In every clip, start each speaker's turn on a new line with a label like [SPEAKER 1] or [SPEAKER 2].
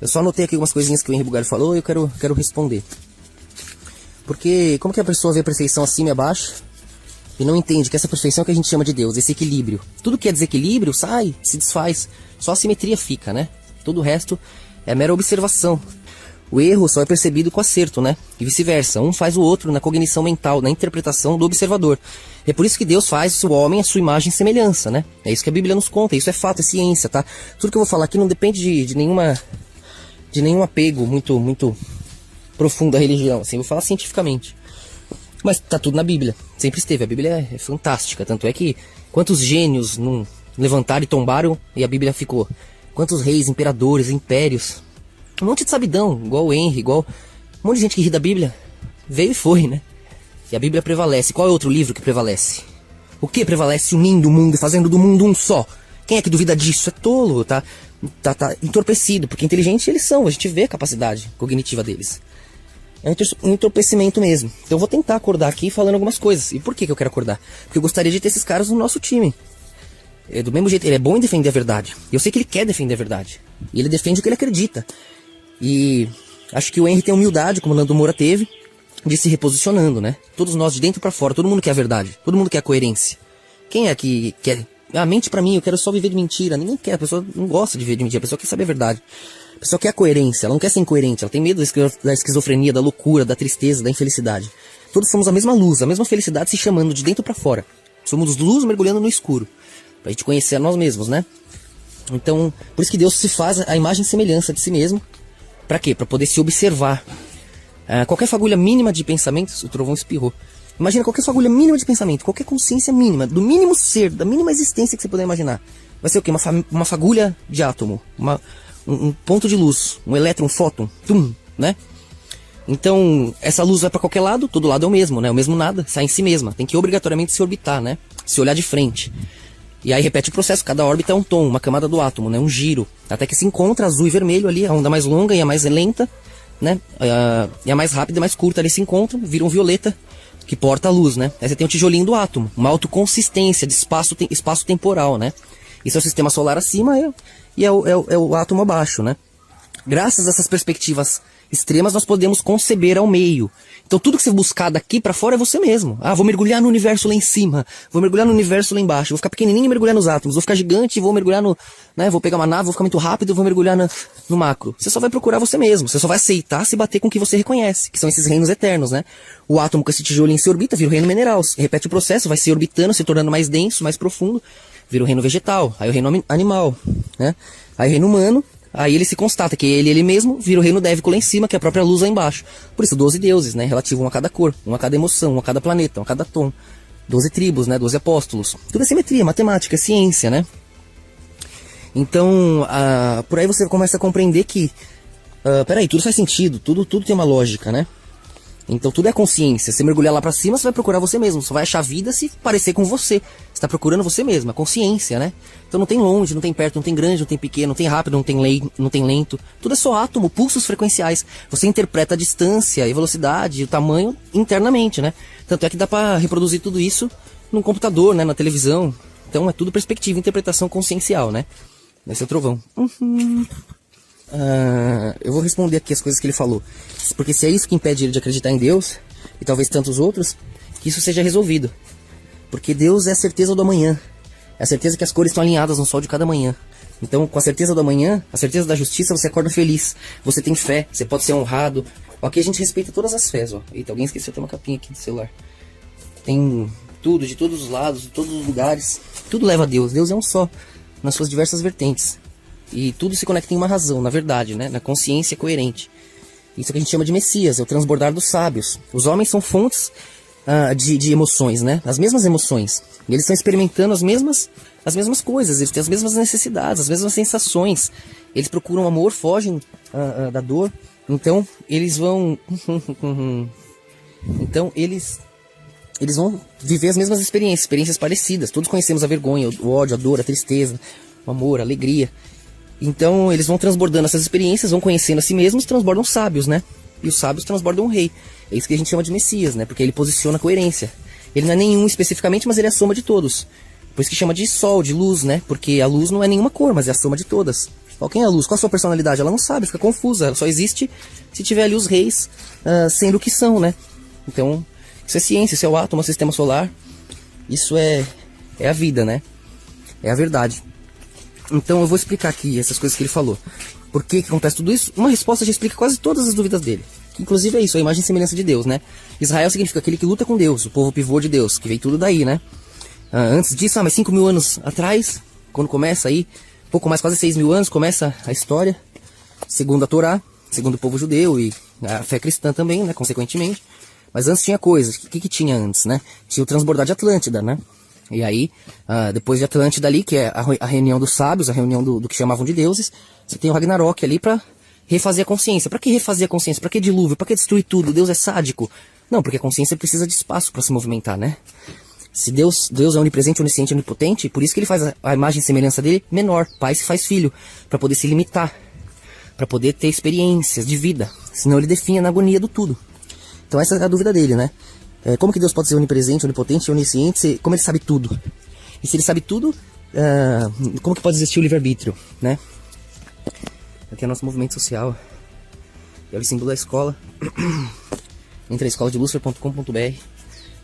[SPEAKER 1] Eu só anotei aqui algumas coisinhas que o Henry Bugalho falou e eu quero responder. Porque como que a pessoa vê a perfeição acima e abaixo e não entende que essa perfeição é que a gente chama de Deus, esse equilíbrio. Tudo que é desequilíbrio sai, se desfaz, só a simetria fica, né? Todo o resto é mera observação. O erro só é percebido com acerto, né? E vice-versa, um faz o outro na cognição mental, na interpretação do observador. E é por isso que Deus faz o homem a sua imagem e semelhança, né? É isso que a Bíblia nos conta, isso é fato, é ciência, tá? Tudo que eu vou falar aqui não depende de nenhum apego muito profundo à religião, assim, eu vou falar cientificamente. Mas tá tudo na Bíblia, sempre esteve, a Bíblia é fantástica, tanto é que quantos gênios não levantaram e tombaram e a Bíblia ficou. Quantos reis, imperadores, impérios, um monte de sabidão, igual o Henry, igual um monte de gente que ri da Bíblia, veio e foi, né? E a Bíblia prevalece. Qual é outro livro que prevalece? O que prevalece unindo o mundo e fazendo do mundo um só? Quem é que duvida disso? É tolo, tá entorpecido, porque inteligentes eles são, a gente vê a capacidade cognitiva deles. É um entorpecimento mesmo. Então eu vou tentar acordar aqui falando algumas coisas. E por que eu quero acordar? Porque eu gostaria de ter esses caras no nosso time. Do mesmo jeito, ele é bom em defender a verdade. Eu sei que ele quer defender a verdade. E ele defende o que ele acredita. E acho que o Henry tem humildade, como o Nando Moura teve, de se reposicionando, né? Todos nós, de dentro pra fora, todo mundo quer a verdade. Todo mundo quer a coerência. Quem é que quer? Ah, mente pra mim, eu quero só viver de mentira. Ninguém quer, a pessoa não gosta de viver de mentira, a pessoa quer saber a verdade. A pessoa quer a coerência, ela não quer ser incoerente, ela tem medo da esquizofrenia, da loucura, da tristeza, da infelicidade. Todos somos a mesma luz, a mesma felicidade se chamando de dentro pra fora. Somos luz mergulhando no escuro, pra gente conhecer a nós mesmos, né? Então, por isso que Deus se faz a imagem e semelhança de si mesmo. Pra quê? Pra poder se observar. Qualquer fagulha mínima de pensamento, o trovão espirrou. Imagina qualquer fagulha mínima de pensamento, qualquer consciência mínima, do mínimo ser, da mínima existência que você puder imaginar. Vai ser o quê? Uma fagulha de átomo, um ponto de luz, um elétron, um fóton, né? Então, essa luz vai para qualquer lado, todo lado é o mesmo, né? O mesmo nada, sai em si mesma. Tem que obrigatoriamente se orbitar, né? Se olhar de frente. E aí repete o processo, cada órbita é um tom, uma camada do átomo, né? Um giro. Até que se encontra azul e vermelho ali, a onda mais longa e a mais lenta, né? E a mais rápida e mais curta ali se encontram, viram violeta, que porta a luz, né? Aí você tem o tijolinho do átomo, uma autoconsistência de espaço temporal, né? Isso é o sistema solar acima e é o átomo abaixo, né? Graças a essas perspectivas extremas, nós podemos conceber ao meio. Então tudo que você buscar daqui pra fora é você mesmo. Ah, vou mergulhar no universo lá em cima, vou mergulhar no universo lá embaixo, vou ficar pequenininho e mergulhar nos átomos, vou ficar gigante e vou mergulhar no... né, vou pegar uma nave, vou ficar muito rápido e vou mergulhar no macro. Você só vai procurar você mesmo, você só vai aceitar se bater com o que você reconhece, que são esses reinos eternos, né? O átomo com esse tijolinho se orbita, vira o reino mineral, repete o processo, vai se orbitando, se tornando mais denso, mais profundo, vira o reino vegetal, aí o reino animal, né? Aí o reino humano. Aí ele se constata que ele mesmo vira o reino dévico lá em cima, que é a própria luz lá embaixo. Por isso, 12 deuses, né? Relativo um a cada cor, um a cada emoção, um a cada planeta, um a cada tom. 12 tribos, né? 12 apóstolos. Tudo é simetria, matemática, é ciência, né? Então, por aí você começa a compreender que... peraí, tudo faz sentido, tudo tem uma lógica, né? Então tudo é consciência. Se mergulhar lá pra cima, você vai procurar você mesmo. Você vai achar a vida se parecer com você. Você tá procurando você mesmo, a consciência, né? Então não tem longe, não tem perto, não tem grande, não tem pequeno, não tem rápido, não tem lento. Tudo é só átomo, pulsos frequenciais. Você interpreta a distância, a velocidade, o tamanho internamente, né? Tanto é que dá pra reproduzir tudo isso num computador, né? Na televisão. Então é tudo perspectiva, interpretação consciencial, né? Esse é o trovão. Eu vou responder aqui as coisas que ele falou. Porque se é isso que impede ele de acreditar em Deus, e talvez tantos outros, que isso seja resolvido. Porque Deus é a certeza do amanhã. É a certeza que as cores estão alinhadas no sol de cada manhã. Então, com a certeza do amanhã, a certeza da justiça, você acorda feliz. Você tem fé, você pode ser honrado. Aqui a gente respeita todas as fés, ó. Eita, alguém esqueceu, tem uma capinha aqui do celular. Tem tudo, de todos os lados, de todos os lugares. Tudo leva a Deus. Deus é um só, nas suas diversas vertentes. E tudo se conecta em uma razão, na verdade, né? Na consciência coerente. Isso que a gente chama de Messias, é o transbordar dos sábios. Os homens são fontes de emoções, né? As mesmas emoções. E eles estão experimentando as mesmas coisas, eles têm as mesmas necessidades, as mesmas sensações. Eles procuram amor, fogem da dor. Então, eles vão... então, eles vão viver as mesmas experiências parecidas. Todos conhecemos a vergonha, o ódio, a dor, a tristeza, o amor, a alegria. Então eles vão transbordando essas experiências, vão conhecendo a si mesmos, transbordam sábios, né? E os sábios transbordam um rei. É isso que a gente chama de Messias, né? Porque ele posiciona a coerência. Ele não é nenhum especificamente, mas ele é a soma de todos. Por isso que chama de sol, de luz, né? Porque a luz não é nenhuma cor, mas é a soma de todas. Qual quem é a luz? Qual a sua personalidade? Ela não sabe, fica confusa. Ela só existe se tiver ali os reis sendo o que são, né? Então, isso é ciência, isso é o átomo, o sistema solar. Isso é a vida, né? É a verdade. Então eu vou explicar aqui essas coisas que ele falou. Por que acontece tudo isso? Uma resposta já explica quase todas as dúvidas dele. Que inclusive é isso, a imagem e semelhança de Deus, né? Israel significa aquele que luta com Deus, o povo pivô de Deus, que veio tudo daí, né? Antes disso, mas 5.000 anos atrás, quando começa aí, pouco mais, quase 6.000 anos, começa a história, segundo a Torá, segundo o povo judeu e a fé cristã também, né? Consequentemente. Mas antes tinha coisas. O que tinha antes, né? Tinha o transbordar de Atlântida, né? E aí, depois de Atlântida ali, que é a reunião dos sábios, a reunião do que chamavam de deuses, você tem o Ragnarok ali pra refazer a consciência. Pra que refazer a consciência? Pra que dilúvio? Pra que destruir tudo? Deus é sádico? Não, porque a consciência precisa de espaço pra se movimentar, né? Se Deus é onipresente, onisciente, onipotente, por isso que ele faz a imagem e semelhança dele menor. Pai se faz filho, pra poder se limitar, pra poder ter experiências de vida. Senão ele definha na agonia do tudo. Então essa é a dúvida dele, né? Como que Deus pode ser onipresente, onipotente, onisciente, como ele sabe tudo? E se ele sabe tudo, como que pode existir o livre-arbítrio, né? Aqui é o nosso movimento social. É o símbolo da escola. Entra em escoladelucifer.com.br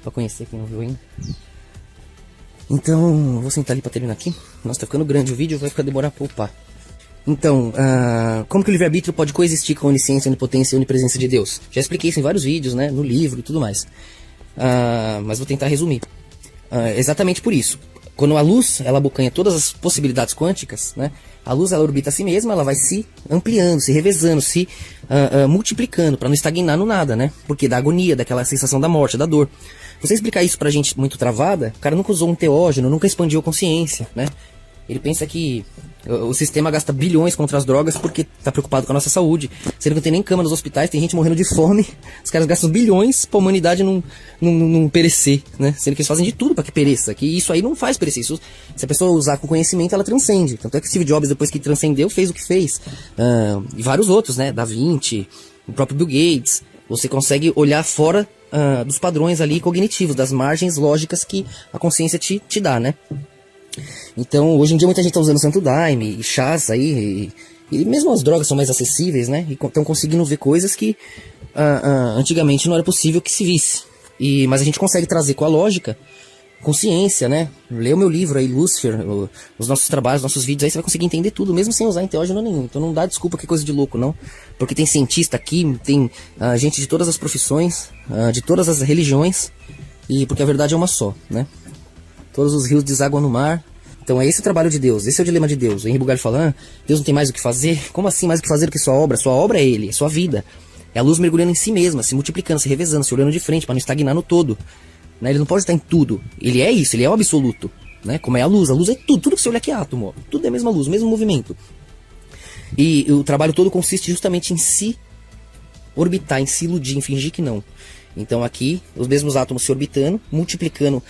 [SPEAKER 1] pra conhecer quem não viu ainda. Então, vou sentar ali pra terminar aqui. Nossa, tá ficando grande o vídeo, vai ficar demorar pra upar. Então, como que o livre-arbítrio pode coexistir com a onisciência, onipotência e onipresença de Deus? Já expliquei isso em vários vídeos, né? No livro e tudo mais. Mas vou tentar resumir. Exatamente por isso. Quando a luz, ela abocanha todas as possibilidades quânticas, né? A luz, ela orbita a si mesma, ela vai se ampliando, se revezando, se multiplicando, para não estagnar no nada, né? Porque da agonia, daquela sensação da morte, da dor. Você explicar isso pra gente muito travada, o cara nunca usou um teógeno, nunca expandiu a consciência, né? Ele pensa que o sistema gasta bilhões contra as drogas porque tá preocupado com a nossa saúde. Sendo que não tem nem cama nos hospitais, tem gente morrendo de fome. Os caras gastam bilhões pra humanidade não perecer, né? Sendo que eles fazem de tudo pra que pereça. Que isso aí não faz perecer. Isso, se a pessoa usar com conhecimento, ela transcende. Tanto é que Steve Jobs, depois que transcendeu, fez o que fez. E vários outros, né? Da Vinci, o próprio Bill Gates. Você consegue olhar fora dos padrões ali cognitivos, das margens lógicas que a consciência te dá, né? Então, hoje em dia muita gente está usando Santo Daime e chás aí, e mesmo as drogas são mais acessíveis, né? E estão conseguindo ver coisas que antigamente não era possível que se visse. Mas a gente consegue trazer com a lógica, consciência, né? Lê o meu livro aí, Lúcifer, os nossos trabalhos, nossos vídeos aí, você vai conseguir entender tudo, mesmo sem usar enteógeno nenhum. Então não dá desculpa que é coisa de louco, não. Porque tem cientista aqui, tem gente de todas as profissões, de todas as religiões, e porque a verdade é uma só, né? Todos os rios desaguam no mar. Então é esse o trabalho de Deus, esse é o dilema de Deus. O Henri Bugalho falando, Deus não tem mais o que fazer? Como assim mais o que fazer do que sua obra? Sua obra é Ele, é sua vida. É a luz mergulhando em si mesma, se multiplicando, se revezando, se olhando de frente para não estagnar no todo. Né? Ele não pode estar em tudo. Ele é isso, ele é o absoluto. Né? Como é a luz é tudo. Tudo que você olha aqui é átomo. Ó. Tudo é a mesma luz, o mesmo movimento. E o trabalho todo consiste justamente em se orbitar, em se iludir, em fingir que não. Então aqui, os mesmos átomos se orbitando, multiplicando,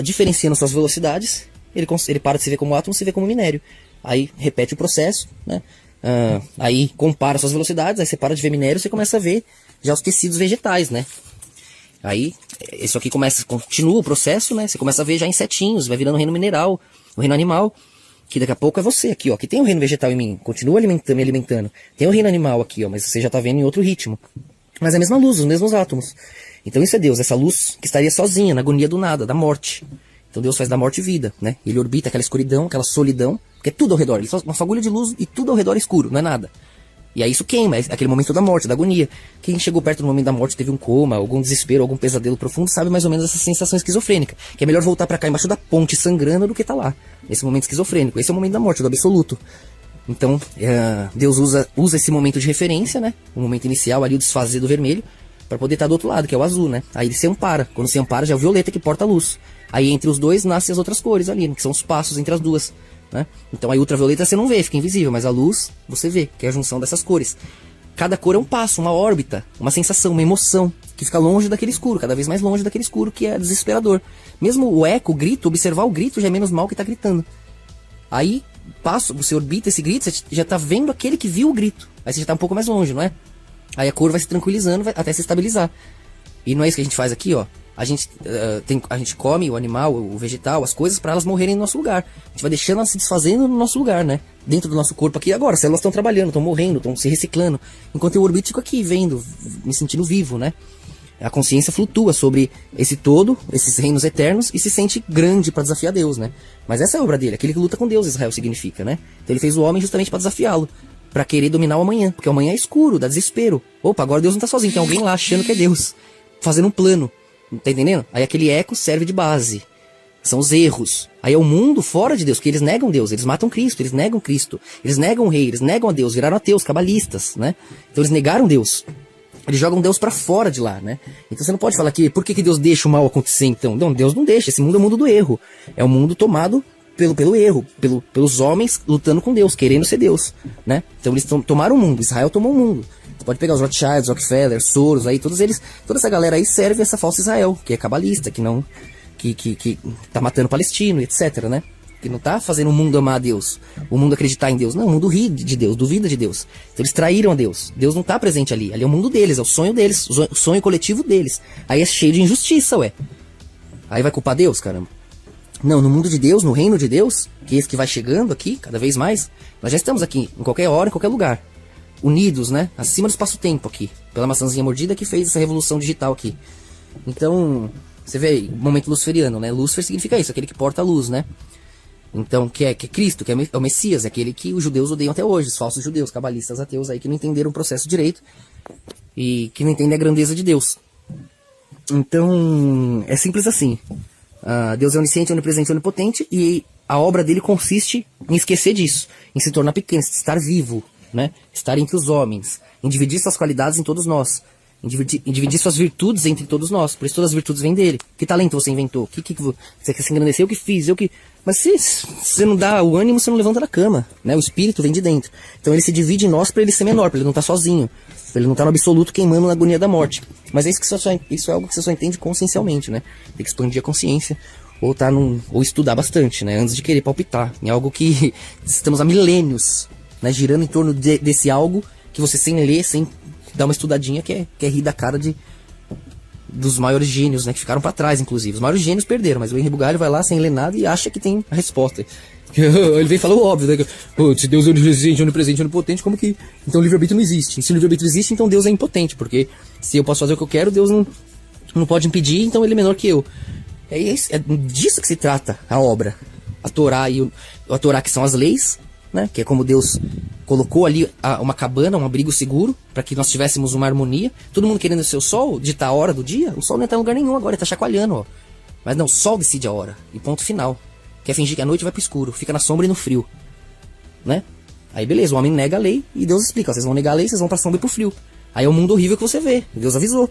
[SPEAKER 1] diferenciando suas velocidades, ele para de se ver como átomo, se vê como minério. Aí repete o processo, né? Aí compara suas velocidades, aí você para de ver minério, você começa a ver já os tecidos vegetais, né? Aí, isso aqui continua o processo, né? Você começa a ver já insetinhos, vai virando o reino mineral, o reino animal, que daqui a pouco é você aqui, ó. Aqui tem o reino vegetal em mim, continua me alimentando. Tem o reino animal aqui, ó, mas você já tá vendo em outro ritmo. Mas é a mesma luz, os mesmos átomos. Então isso é Deus, essa luz que estaria sozinha, na agonia do nada, da morte. Então Deus faz da morte vida, né? Ele orbita aquela escuridão, aquela solidão, porque é tudo ao redor. Ele faz uma fagulha de luz e tudo ao redor é escuro, não é nada. E aí isso queima, é aquele momento da morte, da agonia. Quem chegou perto do momento da morte, teve um coma, algum desespero, algum pesadelo profundo, sabe mais ou menos essa sensação esquizofrênica. Que é melhor voltar pra cá embaixo da ponte sangrando do que tá lá. Nesse momento esquizofrênico. Esse é o momento da morte, do absoluto. Então, Deus usa esse momento de referência, né? O momento inicial ali, o desfazer do vermelho, para poder estar do outro lado, que é o azul, né? Aí ele se ampara. Quando se ampara, já é o violeta que porta a luz. Aí entre os dois nascem as outras cores ali, que são os passos entre as duas, né? Então a ultravioleta você não vê, fica invisível, mas a luz você vê, que é a junção dessas cores. Cada cor é um passo, uma órbita, uma sensação, uma emoção, que fica longe daquele escuro, cada vez mais longe daquele escuro, que é desesperador. Mesmo o eco, o grito, observar o grito já é menos mal que tá gritando. Aí, você orbita esse grito, você já tá vendo aquele que viu o grito. Aí você já tá um pouco mais longe, não é? Aí a cor vai se tranquilizando até se estabilizar. E não é isso que a gente faz aqui, ó. a gente come o animal, o vegetal, as coisas para elas morrerem no nosso lugar. A gente vai deixando elas se desfazendo no nosso lugar, né? Dentro do nosso corpo aqui agora. As células estão trabalhando, estão morrendo, estão se reciclando. Enquanto eu orbito, fico aqui vendo, me sentindo vivo, né? A consciência flutua sobre esse todo, esses reinos eternos, e se sente grande para desafiar Deus, né? Mas essa é a obra dele, aquele que luta com Deus, Israel significa, né? Então ele fez o homem justamente para desafiá-lo, para querer dominar o amanhã, porque o amanhã é escuro, dá desespero. Opa, agora Deus não tá sozinho, tem alguém lá achando que é Deus, fazendo um plano, tá entendendo? Aí aquele eco serve de base, são os erros. Aí é o mundo fora de Deus, porque eles negam Deus, eles matam Cristo, eles negam Cristo, eles negam o rei, eles negam a Deus, viraram ateus, cabalistas, né? Então eles negaram Deus. Eles jogam Deus pra fora de lá, né? Então você não pode falar que por que Deus deixa o mal acontecer então? Não, Deus não deixa. Esse mundo é o mundo do erro. É um mundo tomado pelo erro, pelos homens lutando com Deus, querendo ser Deus, né? Então eles tomaram o mundo. Israel tomou o mundo. Você pode pegar os Rothschilds, Rockefeller, Soros, aí todos eles, toda essa galera aí serve essa falsa Israel, que é cabalista, que tá matando palestino, etc, né? Que não tá fazendo o mundo amar a Deus, o mundo acreditar em Deus. Não, o mundo ri de Deus, duvida de Deus. Então eles traíram a Deus. Deus não tá presente ali. Ali é o mundo deles, é o sonho deles, o sonho coletivo deles. Aí é cheio de injustiça, ué. Aí vai culpar Deus, caramba. Não, no mundo de Deus, no reino de Deus, que é esse que vai chegando aqui, cada vez mais, nós já estamos aqui, em qualquer hora, em qualquer lugar. Unidos, né? Acima do espaço-tempo aqui. Pela maçãzinha mordida que fez essa revolução digital aqui. Então, você vê, o momento luciferiano, né? Lúcifer significa isso, aquele que porta a luz, né? Então, que é Cristo, que é o Messias, é aquele que os judeus odeiam até hoje, os falsos judeus, cabalistas, ateus aí, que não entenderam o processo direito e que não entendem a grandeza de Deus. Então, é simples assim. Deus é onisciente, onipresente, onipotente, e a obra dele consiste em esquecer disso, em se tornar pequeno, estar vivo, né? Estar entre os homens, em dividir suas qualidades em todos nós, em dividir suas virtudes entre todos nós. Por isso todas as virtudes vêm dele. Que talento você inventou? Você quer se engrandecer? Eu que fiz, eu que... Mas se você não dá o ânimo, você não levanta da cama, né? O espírito vem de dentro. Então ele se divide em nós para ele ser menor, para ele não estar sozinho, pra ele não estar no absoluto queimando na agonia da morte. Mas é isso é algo que você só entende consciencialmente, né? Tem que expandir a consciência ou ou estudar bastante, né? Antes de querer palpitar em algo que estamos há milênios, né? Girando em torno desse algo que você sem ler, sem dar uma estudadinha, quer rir da cara dos maiores gênios, né, que ficaram pra trás, inclusive. Os maiores gênios perderam, mas o Henri Bugalho vai lá sem ler nada e acha que tem a resposta. Ele vem e fala o óbvio, né? Se Deus é onipresente, onipresente, onipotente, como que... Então o livre-arbítrio não existe. E se o livre-arbítrio existe, então Deus é impotente, porque se eu posso fazer o que eu quero, Deus não pode impedir, então ele é menor que eu. É disso que se trata a obra. A Torá a Torá, que são as leis, né? Que é como Deus colocou ali uma cabana, um abrigo seguro, para que nós tivéssemos uma harmonia. Todo mundo querendo ser o sol, ditar a hora do dia. O sol não está em lugar nenhum agora, ele está chacoalhando, ó. Mas não, o sol decide a hora. E ponto final. Quer fingir que a noite vai pro escuro, fica na sombra e no frio, né? Aí beleza, o homem nega a lei e Deus explica, ó, vocês vão negar a lei, vocês vão pra sombra e pro frio. Aí é o mundo horrível que você vê, Deus avisou.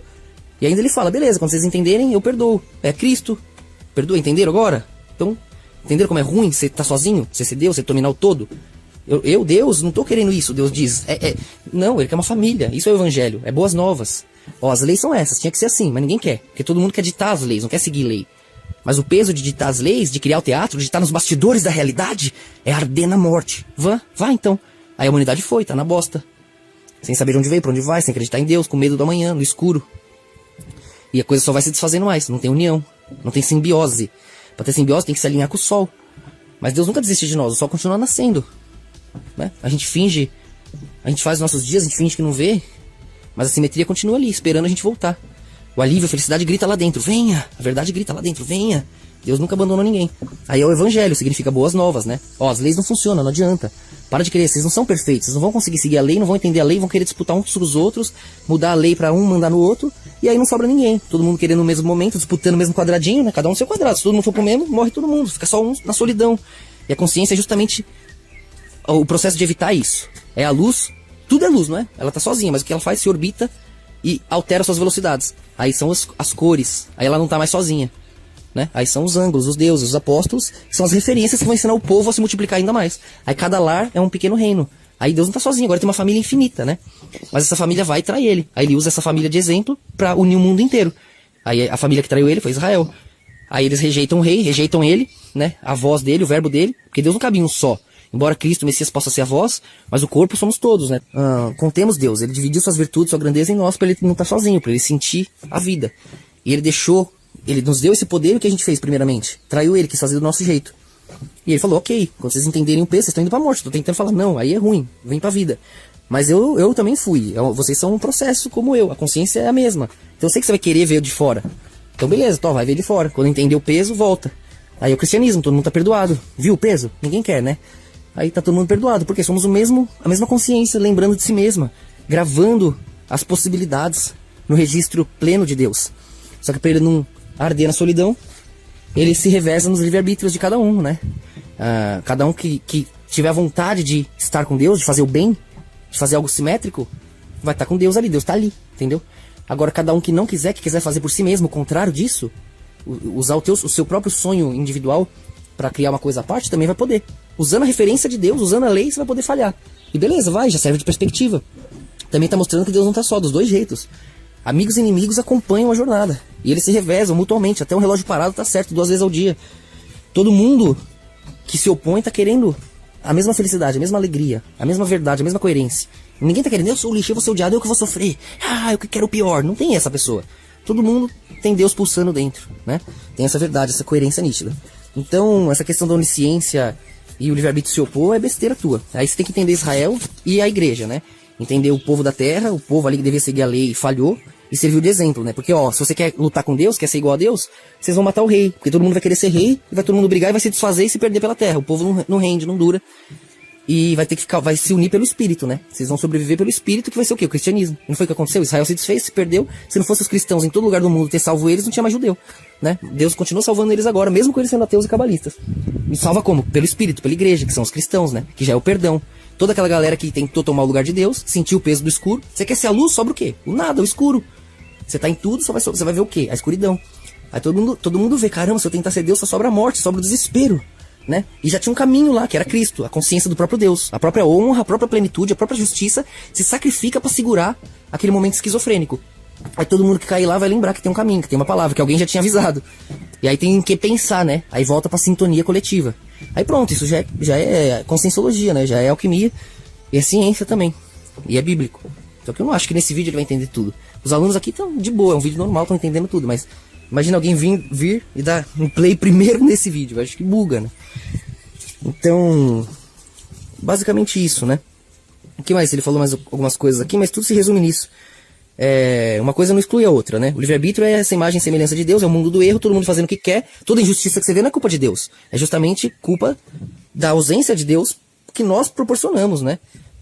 [SPEAKER 1] E ainda ele fala, beleza, quando vocês entenderem, eu perdoo. É Cristo. Perdoa, entenderam agora? Então, entenderam como é ruim você tá sozinho? Você ser Deus, você dominar o todo? Deus, não tô querendo isso. Deus diz, não, ele quer uma família. Isso é o evangelho, é boas novas. Ó, as leis são essas, tinha que ser assim, mas ninguém quer. Porque todo mundo quer ditar as leis, não quer seguir lei. Mas o peso de ditar as leis, de criar o teatro, de estar nos bastidores da realidade, é arder na morte. Vá então. Aí a humanidade foi, tá na bosta. Sem saber de onde veio, pra onde vai, sem acreditar em Deus, com medo do amanhã, no escuro. E a coisa só vai se desfazendo mais, não tem união, não tem simbiose. Pra ter simbiose tem que se alinhar com o sol. Mas Deus nunca desiste de nós, o sol continua nascendo, né? A gente faz os nossos dias, a gente finge que não vê, mas a simetria continua ali, esperando a gente voltar. O alívio, a felicidade grita lá dentro, venha. A verdade grita lá dentro, venha. Deus nunca abandonou ninguém. Aí é o evangelho, significa boas novas, né? Ó, as leis não funcionam, não adianta. Para de querer, vocês não são perfeitos, vocês não vão conseguir seguir a lei, não vão entender a lei, vão querer disputar uns com os outros, mudar a lei pra um, mandar no outro, e aí não sobra ninguém. Todo mundo querendo no mesmo momento, disputando o mesmo quadradinho, né? Cada um no seu quadrado. Se todo mundo for pro mesmo, morre todo mundo, fica só um na solidão. E a consciência é justamente o processo de evitar isso. É a luz, tudo é luz, não é? Ela tá sozinha, mas o que ela faz? Se orbita e altera suas velocidades. Aí são as cores, aí ela não tá mais sozinha, né? Aí são os ângulos, os deuses, os apóstolos, que são as referências que vão ensinar o povo a se multiplicar ainda mais. Aí cada lar é um pequeno reino. Aí Deus não tá sozinho, agora tem uma família infinita, né? Mas essa família vai trair ele. Aí ele usa essa família de exemplo pra unir o mundo inteiro. Aí a família que traiu ele foi Israel. Aí eles rejeitam o rei, rejeitam ele, né? A voz dele, o verbo dele, porque Deus não cabe em um só. Embora Cristo, o Messias, possa ser a voz, mas o corpo somos todos, né? Contemos Deus, ele dividiu suas virtudes, sua grandeza em nós, para ele não estar sozinho, para ele sentir a vida. E ele deixou ele nos deu esse poder, o que a gente fez primeiramente? Traiu ele, quis fazer do nosso jeito. E ele falou, ok, quando vocês entenderem o peso, vocês estão indo pra morte. Tô tentando falar, não, aí é ruim, vem pra vida. Mas eu também fui, vocês são um processo como eu, a consciência é a mesma. Então eu sei que você vai querer ver de fora. Então beleza, vai ver de fora. Quando entender o peso, volta. Aí é o cristianismo, todo mundo tá perdoado. Viu o peso? Ninguém quer, né? Aí tá todo mundo perdoado, porque somos a mesma consciência, lembrando de si mesma, gravando as possibilidades no registro pleno de Deus. Só que para ele não arder na solidão, ele se reveza nos livre-arbítrios de cada um, né? Cada um que tiver a vontade de estar com Deus, de fazer o bem, de fazer algo simétrico, vai estar com Deus ali, Deus tá ali, entendeu? Agora cada um que não quiser, que quiser fazer por si mesmo, o contrário disso, usar o seu próprio sonho individual para criar uma coisa à parte, também vai poder. Usando a referência de Deus, usando a lei, você vai poder falhar. E beleza, já serve de perspectiva. Também tá mostrando que Deus não tá só, dos dois jeitos. Amigos e inimigos acompanham a jornada. E eles se revezam mutuamente. Até um relógio parado tá certo 2 vezes ao dia. Todo mundo que se opõe tá querendo a mesma felicidade, a mesma alegria, a mesma verdade, a mesma coerência. E ninguém tá querendo, eu sou o lixo, eu vou ser odiado, eu que vou sofrer. Eu que quero o pior. Não tem essa pessoa. Todo mundo tem Deus pulsando dentro, né? Tem essa verdade, essa coerência nítida. Então, essa questão da onisciência e o livre-arbítrio se opor é besteira tua. Aí você tem que entender Israel e a igreja, né? Entender o povo da terra, o povo ali que devia seguir a lei e falhou, e serviu de exemplo, né? Porque, se você quer lutar com Deus, quer ser igual a Deus, vocês vão matar o rei. Porque todo mundo vai querer ser rei, e vai todo mundo brigar e vai se desfazer e se perder pela terra. O povo não rende, não dura. E vai se unir pelo espírito, né? Vocês vão sobreviver pelo espírito, que vai ser o quê? O cristianismo. Não foi o que aconteceu? Israel se desfez, se perdeu. Se não fosse os cristãos em todo lugar do mundo ter salvo eles, não tinha mais judeu, né? Deus continua salvando eles agora, mesmo com eles sendo ateus e cabalistas. E salva como? Pelo espírito, pela igreja, que são os cristãos, né? Que já é o perdão. Toda aquela galera que tentou tomar o lugar de Deus, sentiu o peso do escuro. Você quer ser a luz, sobra o quê? O nada, o escuro. Você tá em tudo, você vai ver o quê? A escuridão. Aí todo mundo vê, caramba, se eu tentar ser Deus, só sobra a morte, sobra o desespero, né? E já tinha um caminho lá, que era Cristo, a consciência do próprio Deus. A própria honra, a própria plenitude, a própria justiça se sacrifica para segurar aquele momento esquizofrênico. Aí todo mundo que cair lá vai lembrar que tem um caminho, que tem uma palavra, que alguém já tinha avisado. E aí tem que pensar, né? Aí volta pra sintonia coletiva. Aí pronto, isso já é conscienciologia, né? Já é alquimia e é ciência também. E é bíblico. Só que eu não acho que nesse vídeo ele vai entender tudo. Os alunos aqui estão de boa, é um vídeo normal, estão entendendo tudo. Mas imagina alguém vir e dar um play primeiro nesse vídeo. Eu acho que buga, né? Então, basicamente isso, né? O que mais? Ele falou mais algumas coisas aqui, mas tudo se resume nisso. Uma coisa não exclui a outra, né? O livre-arbítrio é essa imagem e semelhança de Deus, é o mundo do erro, todo mundo fazendo o que quer. Toda injustiça que você vê não é culpa de Deus. É justamente culpa da ausência de Deus que nós proporcionamos, né?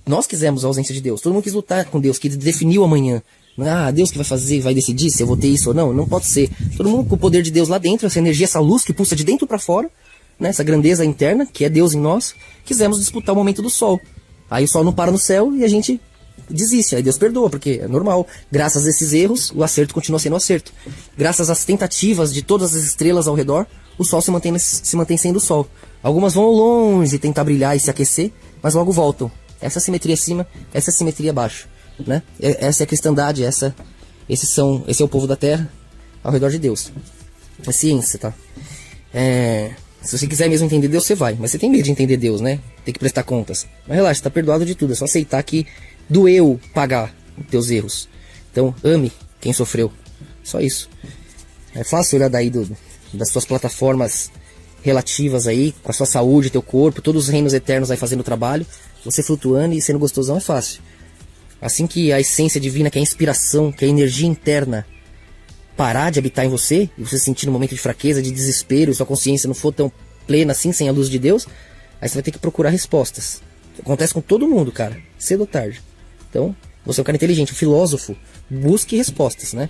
[SPEAKER 1] Nós quisemos a ausência de Deus. Todo mundo quis lutar com Deus, que definiu amanhã. Deus que vai fazer, vai decidir se eu vou ter isso ou não. Não pode ser. Todo mundo com o poder de Deus lá dentro, essa energia, essa luz que pulsa de dentro para fora, né? Essa grandeza interna, que é Deus em nós, quisemos disputar o momento do sol. Aí o sol não para no céu e a gente desiste, aí Deus perdoa, porque é normal. Graças a esses erros, o acerto continua sendo acerto. Graças às tentativas de todas as estrelas ao redor, o sol se mantém sendo o sol. Algumas vão ao longe tentar brilhar e se aquecer, mas logo voltam. Essa é a simetria acima, essa é a simetria abaixo, né? Essa é a cristandade, esse é o povo da terra ao redor de Deus. É ciência, tá? Se você quiser mesmo entender Deus, você vai. Mas você tem medo de entender Deus, né? Tem que prestar contas. Mas relaxa, tá perdoado de tudo. É só aceitar que doeu pagar os teus erros. Então, ame quem sofreu. Só isso. É fácil olhar daí das suas plataformas relativas aí, com a sua saúde, teu corpo, todos os reinos eternos aí fazendo o trabalho. Você flutuando e sendo gostosão é fácil. Assim que a essência divina, que é a inspiração, que é a energia interna, parar de habitar em você, e você sentir um momento de fraqueza, de desespero, e sua consciência não for tão plena assim, sem a luz de Deus, aí você vai ter que procurar respostas. Acontece com todo mundo, cara, cedo ou tarde. Então, você é um cara inteligente, um filósofo, busque respostas, né?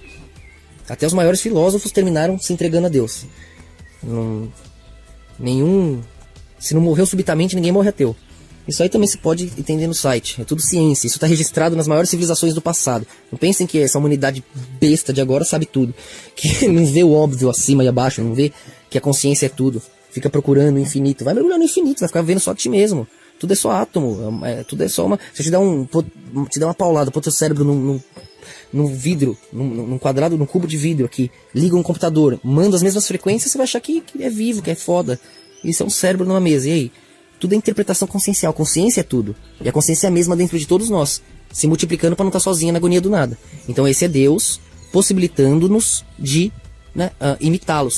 [SPEAKER 1] Até os maiores filósofos terminaram se entregando a Deus. Se não morreu subitamente, ninguém morre ateu. Isso aí também se pode entender no site. É tudo ciência. Isso está registrado nas maiores civilizações do passado. Não pensem que essa humanidade besta de agora sabe tudo. Que não vê o óbvio acima e abaixo. Não vê que a consciência é tudo. Fica procurando o infinito. Vai mergulhar no infinito. Vai ficar vendo só ti mesmo. Tudo é só átomo. Tudo é só uma... Se eu te dar uma paulada pro teu cérebro num vidro, num quadrado, num cubo de vidro aqui, liga um computador, manda as mesmas frequências, você vai achar que é vivo, que é foda. Isso é um cérebro numa mesa. E aí? Tudo é interpretação consciencial. Consciência é tudo. E a consciência é a mesma dentro de todos nós, se multiplicando para não estar sozinha na agonia do nada. Então esse é Deus possibilitando-nos de né, imitá-lo,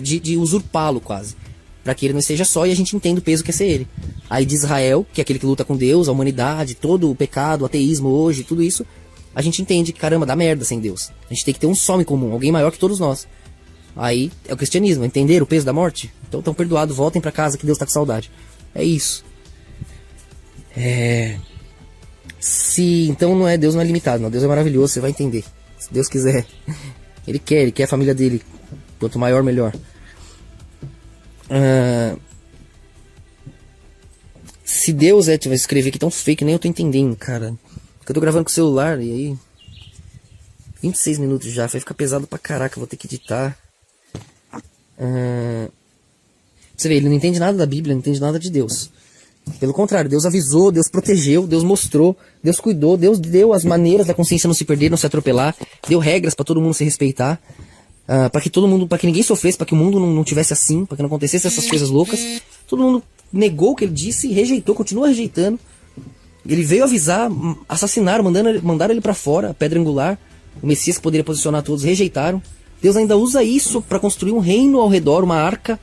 [SPEAKER 1] de usurpá-lo quase, para que ele não seja só e a gente entenda o peso que é ser ele. Aí de Israel, que é aquele que luta com Deus, a humanidade, todo o pecado, o ateísmo hoje, tudo isso, a gente entende que, caramba, dá merda sem Deus. A gente tem que ter um só em comum, alguém maior que todos nós. Aí é o cristianismo, entender o peso da morte? Então estão perdoados, voltem para casa que Deus tá com saudade. É isso. Se então não é, Deus não é limitado, não. Deus é maravilhoso, você vai entender. Se Deus quiser, Ele quer a família dele. Quanto maior, melhor. Se Deus vai escrever aqui tão fake, nem eu tô entendendo, cara. Porque eu tô gravando com o celular e aí 26 minutos já, vai ficar pesado pra caraca, vou ter que editar. Você vê, ele não entende nada da Bíblia, não entende nada de Deus. Pelo contrário, Deus avisou, Deus protegeu, Deus mostrou, Deus cuidou, Deus deu as maneiras da consciência não se perder, não se atropelar, deu regras pra todo mundo se respeitar, para que todo mundo, para que ninguém sofresse, para que o mundo não tivesse assim, para que não acontecesse essas coisas loucas. Todo mundo negou o que ele disse, rejeitou, continua rejeitando. Ele veio avisar, assassinaram, mandaram ele pra fora, a pedra angular, o Messias que poderia posicionar todos, rejeitaram. Deus ainda usa isso para construir um reino ao redor, uma arca,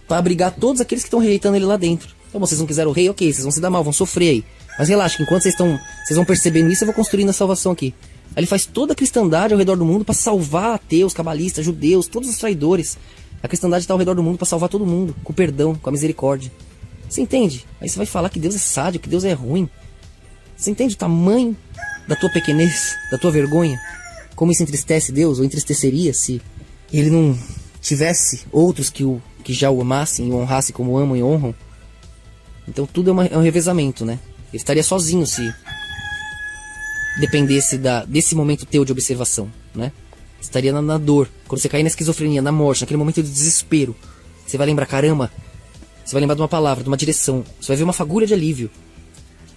[SPEAKER 1] para abrigar todos aqueles que estão rejeitando ele lá dentro. Então, vocês não quiseram o rei, ok, vocês vão se dar mal, vão sofrer aí. Mas relaxa, que enquanto vocês vão percebendo isso, eu vou construindo a salvação aqui. Aí ele faz toda a cristandade ao redor do mundo para salvar ateus, cabalistas, judeus, todos os traidores. A cristandade está ao redor do mundo para salvar todo mundo, com perdão, com a misericórdia. Você entende? Aí você vai falar que Deus é sádio, que Deus é ruim. Você entende o tamanho da tua pequenez, da tua vergonha? Como isso entristece Deus, ou entristeceria se ele não tivesse outros que já o amassem e o honrassem como amam e honram? Então tudo é um revezamento, né? Ele estaria sozinho se dependesse desse momento teu de observação, né? Estaria na dor. Quando você cair na esquizofrenia, na morte, naquele momento de desespero, você vai lembrar, caramba, você vai lembrar de uma palavra, de uma direção. Você vai ver uma fagulha de alívio.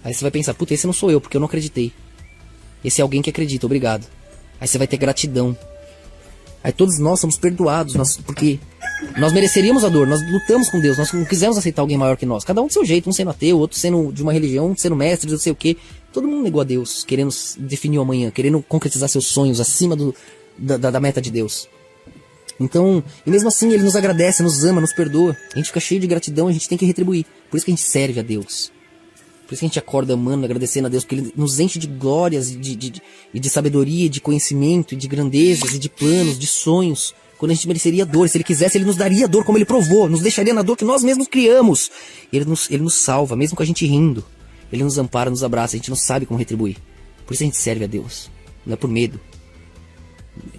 [SPEAKER 1] Aí você vai pensar, puta, esse não sou eu, porque eu não acreditei. Esse é alguém que acredita, obrigado. Aí você vai ter gratidão. Aí todos nós somos perdoados, porque nós mereceríamos a dor, nós lutamos com Deus, nós não quisemos aceitar alguém maior que nós. Cada um do seu jeito, um sendo ateu, outro sendo de uma religião, um sendo mestre, de não sei o quê. Todo mundo negou a Deus, querendo definir o amanhã, querendo concretizar seus sonhos acima da meta de Deus. Então, e mesmo assim ele nos agradece, nos ama, nos perdoa. A gente fica cheio de gratidão, a gente tem que retribuir. Por isso que a gente serve a Deus. Por isso que a gente acorda amando, agradecendo a Deus, porque Ele nos enche de glórias e de sabedoria, de conhecimento, e de grandezas, e de planos, de sonhos. Quando a gente mereceria dor, se Ele quisesse, Ele nos daria dor como Ele provou, nos deixaria na dor que nós mesmos criamos. Ele nos salva, mesmo com a gente rindo. Ele nos ampara, nos abraça, a gente não sabe como retribuir. Por isso a gente serve a Deus, não é por medo.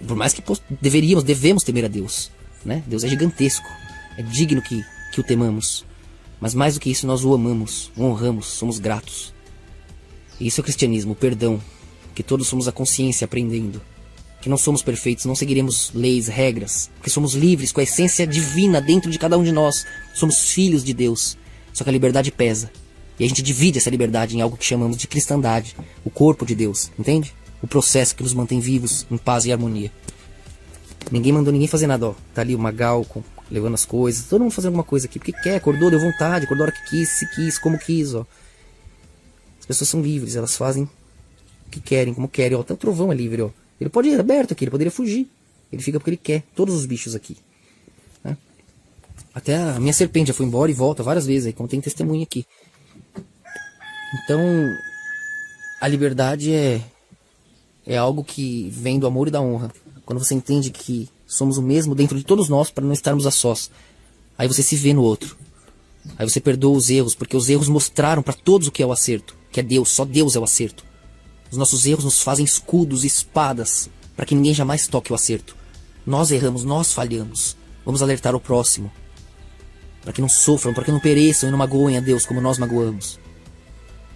[SPEAKER 1] Por mais que devemos temer a Deus, né? Deus é gigantesco, é digno que o temamos. Mas mais do que isso, nós o amamos, o honramos, somos gratos. E isso é o cristianismo, o perdão. Que todos somos a consciência aprendendo. Que não somos perfeitos, não seguiremos leis, regras. Porque somos livres, com a essência divina dentro de cada um de nós. Somos filhos de Deus. Só que a liberdade pesa. E a gente divide essa liberdade em algo que chamamos de cristandade. O corpo de Deus, entende? O processo que nos mantém vivos, em paz e harmonia. Ninguém mandou ninguém fazer nada, ó. Tá ali o Magal levando as coisas, todo mundo fazendo alguma coisa aqui, porque quer, acordou, deu vontade, acordou a hora que quis, se quis, como quis, ó. As pessoas são livres, elas fazem o que querem, como querem, ó. Até o trovão é livre, ó. Ele pode ir aberto aqui, ele poderia fugir. Ele fica porque ele quer, todos os bichos aqui, né? Até a minha serpente já foi embora e volta várias vezes, aí como tem testemunha aqui. Então, a liberdade é algo que vem do amor e da honra. Quando você entende que somos o mesmo dentro de todos nós para não estarmos a sós. Aí você se vê no outro. Aí você perdoa os erros, porque os erros mostraram para todos o que é o acerto. Que é Deus, só Deus é o acerto. Os nossos erros nos fazem escudos e espadas para que ninguém jamais toque o acerto. Nós erramos, nós falhamos. Vamos alertar o próximo. Para que não sofram, para que não pereçam e não magoem a Deus como nós magoamos.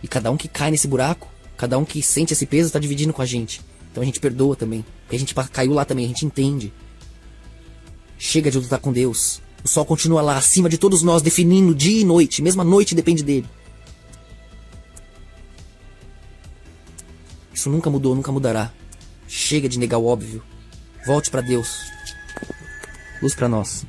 [SPEAKER 1] E cada um que cai nesse buraco, cada um que sente esse peso está dividindo com a gente. Então a gente perdoa também. Porque a gente caiu lá também, a gente entende. Chega de lutar com Deus. O sol continua lá, acima de todos nós, definindo dia e noite. Mesmo a noite depende dele. Isso nunca mudou, nunca mudará. Chega de negar o óbvio. Volte para Deus. Luz para nós.